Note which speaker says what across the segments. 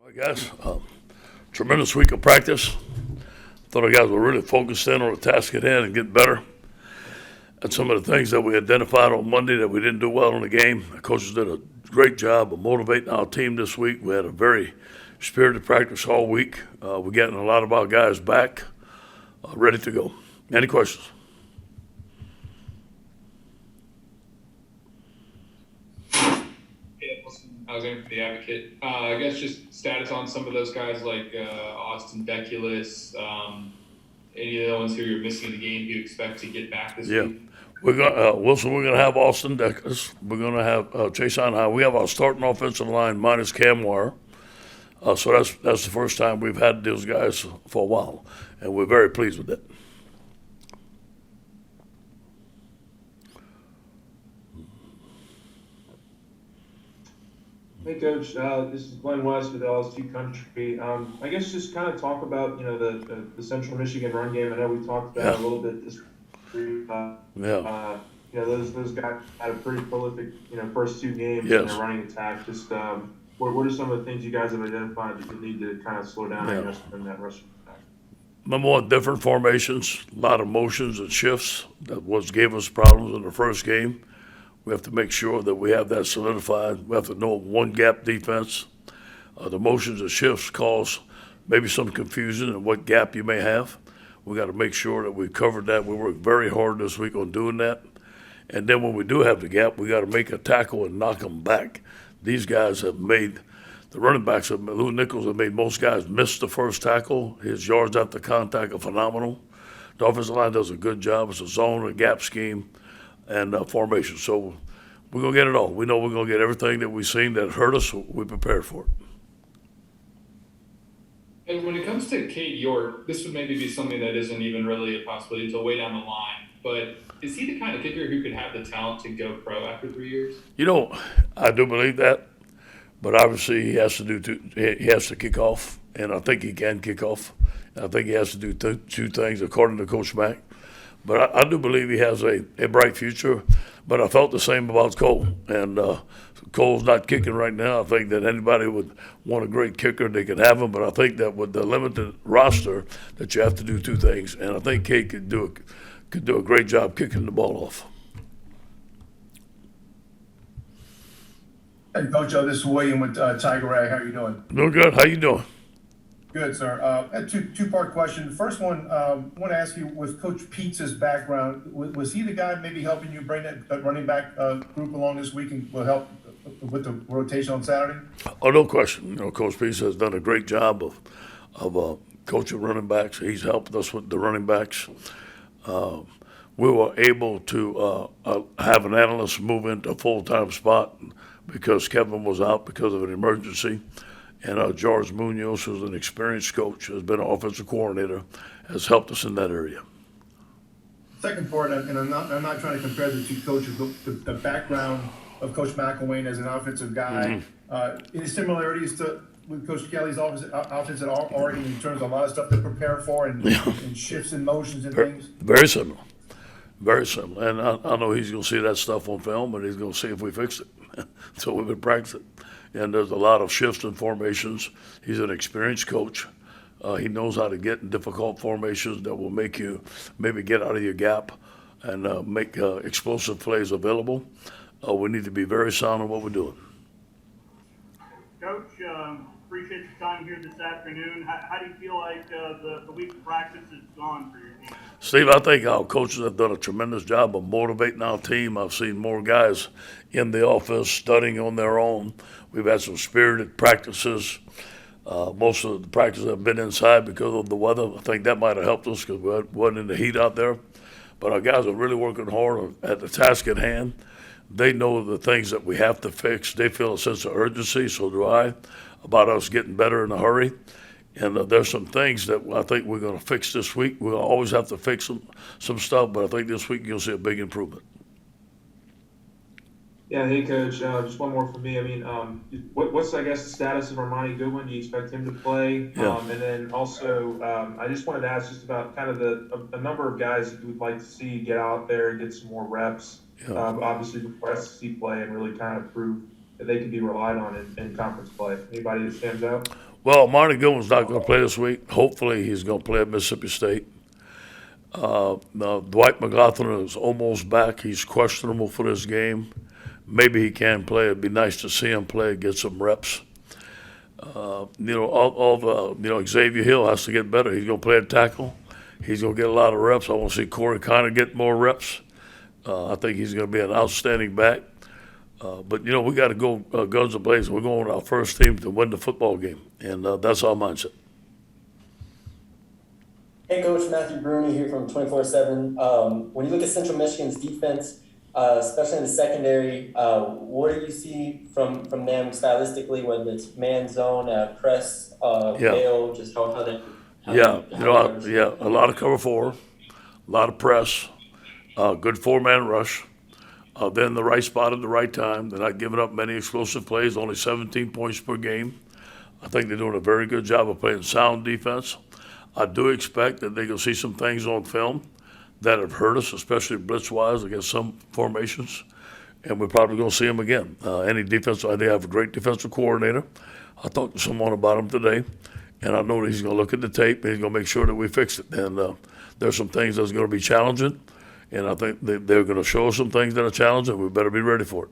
Speaker 1: Well, guys, tremendous week of practice. Thought our guys were really focused in on the task at hand and get better. And some of the things that we identified on Monday that we didn't do well in the game, the coaches did a great job of motivating our team this week. We had a very spirited practice all week. We're getting a lot of our guys back, ready to go. Any questions?
Speaker 2: Yeah, listen, Alexander for the Advocate. I guess just status on some of those guys like Austin Deculus, any of the ones who you're missing in the game you expect to get back this
Speaker 1: Yeah.
Speaker 2: week?
Speaker 1: We're going Wilson. We're going to have Austin Deckers. We're going to have Chase High. We have our starting offensive line minus Cam Wire. So that's the first time we've had those guys for a while, and we're very pleased with that.
Speaker 3: Hey, Coach. This is Glenn West with LSU Country. I guess just kind of talk about the Central Michigan run game. I know we talked about it a little bit this week.
Speaker 1: Yeah.
Speaker 3: Those guys had a pretty prolific first two games in
Speaker 1: Yes.
Speaker 3: their running attack. Just what are some of the things you guys have identified that you need to kind of slow down
Speaker 1: Yeah.
Speaker 3: I guess, in that rushing attack?
Speaker 1: Number one, different formations, a lot of motions and shifts. That was gave us problems in the first game. We have to make sure that we have that solidified. We have to know one gap defense. The motions and shifts cause maybe some confusion in what gap you may have. We got to make sure that we covered that. We worked very hard this week on doing that. And then when we do have the gap, we got to make a tackle and knock them back. These guys have made the running backs. Lou Nichols have made most guys miss the first tackle. His yards after contact are phenomenal. The offensive line does a good job. It's a zone, a gap scheme, and formation. So we're gonna get it all. We know we're gonna get everything that we've seen that hurt us. So we prepared for it.
Speaker 2: And when it comes to Kate York, this would maybe be something that isn't even really a possibility until way down the line. But is he the kind of kicker who could have the talent to go pro after 3 years?
Speaker 1: I do believe that, but obviously he has to he has to kick off, and I think he can kick off. I think he has to do two things according to Coach Mack. But I do believe he has a bright future. But I felt the same about Cole, and Cole's not kicking right now. I think that anybody would want a great kicker, they could have him. But I think that with the limited roster, that you have to do two things, and I think Kate could do a great job kicking the ball off.
Speaker 4: Hey, Coach, this is William with Tiger Rag. How are you doing?
Speaker 1: Doing good. How you doing?
Speaker 4: Good, sir. A two-part question. The first one, I want to ask you, with Coach Pete's background, was he the guy maybe helping you bring that running back group along this week and will help with the rotation on Saturday?
Speaker 1: Oh, no question. Coach Peace has done a great job of coaching running backs. He's helped us with the running backs. We were able to have an analyst move into a full-time spot because Kevin was out because of an emergency. And George Munoz, who's an experienced coach, has been an offensive coordinator, has helped us in that area.
Speaker 4: Second part, and I'm not trying to compare the two coaches, but the background of Coach McElwain as an offensive guy, any similarities to with Coach Kelly's offense at Oregon in terms of a lot of stuff to prepare for and shifts and motions and things?
Speaker 1: Very similar. Very similar. And I know he's going to see that stuff on film, and he's going to see if we fix it. So we've been practicing. And there's a lot of shifts and formations. He's an experienced coach. He knows how to get in difficult formations that will make you maybe get out of your gap and make explosive plays available. We need to be very sound in what we're doing.
Speaker 5: Coach, appreciate your time here this afternoon. How do you feel like the week of practice has gone for your team?
Speaker 1: Steve, I think our coaches have done a tremendous job of motivating our team. I've seen more guys in the office studying on their own. We've had some spirited practices. Most of the practices have been inside because of the weather. I think that might have helped us because we wasn't in the heat out there. But our guys are really working hard at the task at hand. They know the things that we have to fix. They feel a sense of urgency, so do I, about us getting better in a hurry. And there's some things that I think we're going to fix this week. We'll always have to fix some stuff, but I think this week you'll see a big improvement.
Speaker 3: Yeah, hey Coach. Just one more from me. I mean, what's I guess the status of Armani Goodwin? Do you expect him to play?
Speaker 1: Yeah.
Speaker 3: And then also, I just wanted to ask just about kind of a number of guys that you would like to see get out there and get some more reps.
Speaker 1: Yeah.
Speaker 3: Obviously, before SEC play and really kind of prove that they can be relied on in conference play. Anybody that stands out?
Speaker 1: Well, Marty Gilman's not going to play this week. Hopefully, he's going to play at Mississippi State. Now, Dwight McLaughlin is almost back. He's questionable for this game. Maybe he can play. It'd be nice to see him play, get some reps. Xavier Hill has to get better. He's going to play at tackle. He's going to get a lot of reps. I want to see Corey Connor get more reps. I think he's going to be an outstanding back. But we got to go guns a-blazing. We're going with our first team to win the football game, and that's our mindset.
Speaker 6: Hey, Coach, Matthew Bruni here from 24/7. When you look at Central Michigan's defense, especially in the secondary, what do you see from them stylistically, whether it's man zone, press, bail, just how they?
Speaker 1: A lot of cover four, a lot of press, good four-man rush. They're in the right spot at the right time. They're not giving up many explosive plays, only 17 points per game. I think they're doing a very good job of playing sound defense. I do expect that they're going to see some things on film that have hurt us, especially blitz-wise against some formations, and we're probably going to see them again. They have a great defensive coordinator. I talked to someone about him today, and I know that he's going to look at the tape and he's going to make sure that we fix it. And there's some things that's going to be challenging, and I think they're going to show us some things that are challenging. We better be ready for it.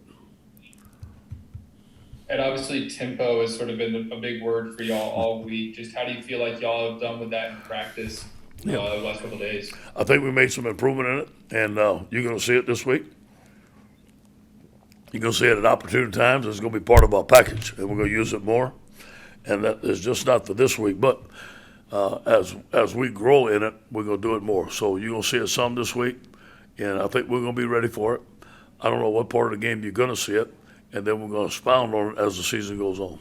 Speaker 2: And obviously, tempo has sort of been a big word for y'all all week. Just how do you feel like y'all have done with that in practice the last couple of days?
Speaker 1: I think we made some improvement in it, and you're going to see it this week. You're going to see it at opportune times. It's going to be part of our package, and we're going to use it more. And that is just not for this week, but as we grow in it, we're going to do it more. So you're going to see it some this week, and I think we're going to be ready for it. I don't know what part of the game you're going to see it, and then we're going to expound on it as the season goes on.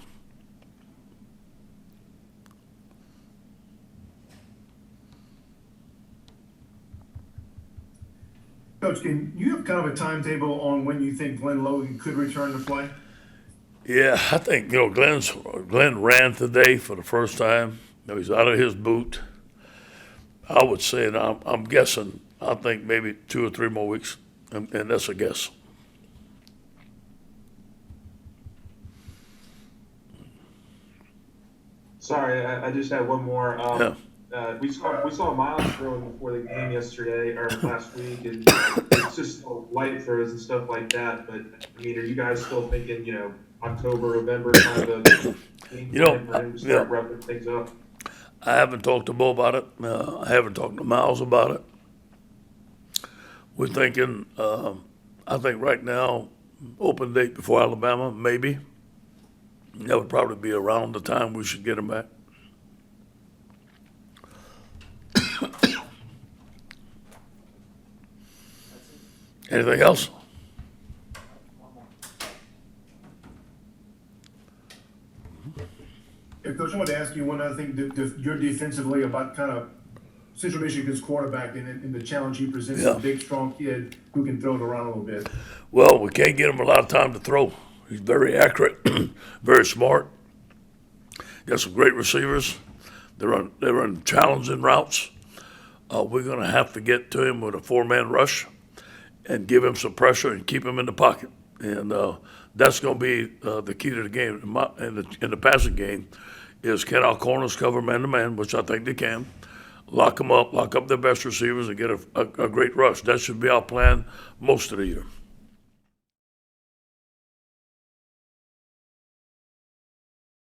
Speaker 4: Coach, can you have kind of a timetable on when you think Glenn Logan could return to play?
Speaker 1: Yeah, I think Glenn ran today for the first time. He's out of his boot. I would say, and I'm guessing, I think maybe 2 or 3 more weeks, and that's a guess.
Speaker 3: Sorry, I just had one more. We saw Miles throwing before the game yesterday or last week, and it's just light throws and stuff like that. But I mean, are you guys still thinking, October, November kind of a game plan for him to start wrapping things up?
Speaker 1: I haven't talked to Bo about it. I haven't talked to Miles about it. We're thinking, I think right now, open date before Alabama, maybe. That would probably be around the time we should get him back. Anything else?
Speaker 4: Yeah, Coach, I wanted to ask you one other thing. You're defensively about kind of Central Michigan's quarterback and the challenge he presents, a big, strong kid who can throw it around a little bit.
Speaker 1: Well, we can't get him a lot of time to throw. He's very accurate, very smart. Got some great receivers. They run challenging routes. We're going to have to get to him with a 4-man rush and give him some pressure and keep him in the pocket. And that's going to be the key to the game. In the passing game is, can our corners cover man-to-man, which I think they can. Lock them up, lock up their best receivers, and get a great rush. That should be our plan most of the year.